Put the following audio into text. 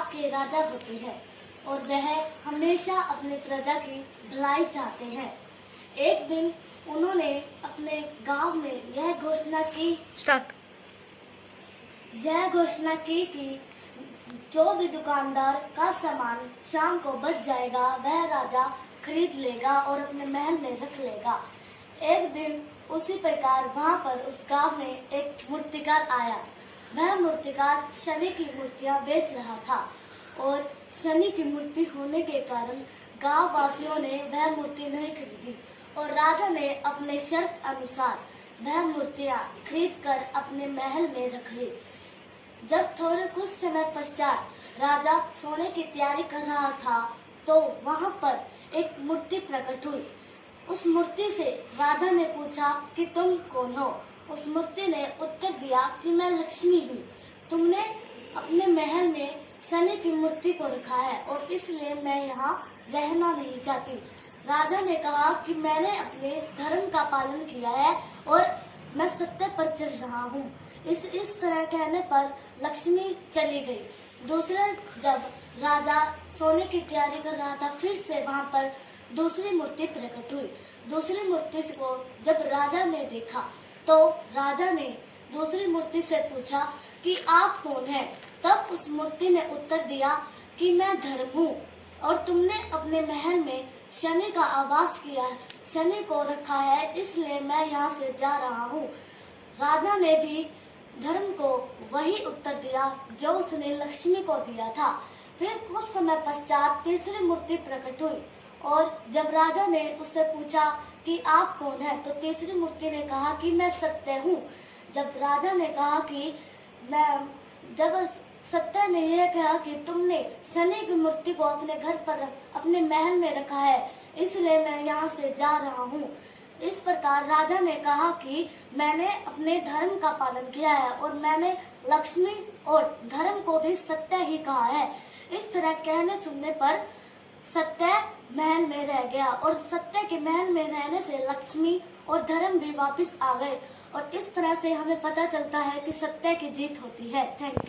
के राजा होते हैं और वह हमेशा अपने प्रजा की भलाई चाहते हैं। एक दिन उन्होंने अपने गांव में यह घोषणा की कि जो भी दुकानदार का सामान शाम को बच जाएगा वह राजा खरीद लेगा और अपने महल में रख लेगा। एक दिन उसी प्रकार वहाँ पर उस गांव में एक मूर्तिकार आया। वह मूर्तिकार शनि की मूर्तियाँ बेच रहा था और शनि की मूर्ति होने के कारण गांव वासियों ने वह मूर्ति नहीं खरीदी और राजा ने अपने शर्त अनुसार वह मूर्तियाँ खरीद कर अपने महल में रख ली। जब थोड़े कुछ समय पश्चात राजा सोने की तैयारी कर रहा था तो वहाँ पर एक मूर्ति प्रकट हुई। उस मूर्ति से राजा ने पूछा कि तुम कौन हो। उस मूर्ति ने उत्तर दिया कि मैं लक्ष्मी हूँ। तुमने अपने महल में शनि की मूर्ति को रखा है और इसलिए मैं यहाँ रहना नहीं चाहती। राजा ने कहा कि मैंने अपने धर्म का पालन किया है और मैं सत्य पर चल रहा हूँ। इस तरह कहने पर लक्ष्मी चली गई। दूसरा जब राजा सोने की तैयारी कर रहा था फिर से वहाँ पर दूसरी मूर्ति प्रकट हुई। दूसरी मूर्ति को जब राजा ने देखा तो राजा ने दूसरी मूर्ति से पूछा कि आप कौन हैं। तब उस मूर्ति ने उत्तर दिया कि मैं धर्म हूँ और तुमने अपने महल में शनि का आवास किया है, शनि को रखा है, इसलिए मैं यहाँ से जा रहा हूँ। राजा ने भी धर्म को वही उत्तर दिया जो उसने लक्ष्मी को दिया था। फिर कुछ समय पश्चात तीसरी मूर्ति प्रकट हुई और जब राजा ने उससे पूछा कि आप कौन हैं तो तीसरी मूर्ति ने कहा कि मैं सत्य हूँ। जब राजा ने कहा कि जब सत्य ने यह कहा कि तुमने शनि की मूर्ति को अपने घर पर अपने महल में रखा है इसलिए मैं यहाँ से जा रहा हूँ। इस प्रकार राजा ने कहा कि मैंने अपने धर्म का पालन किया है और मैंने लक्ष्मी और धर्म को भी सत्य ही कहा है। इस तरह कहने सुनने पर सत्य महल में रह गया और सत्य के महल में रहने से लक्ष्मी और धर्म भी वापस आ गए और इस तरह से हमें पता चलता है कि सत्य की जीत होती है। Thank you.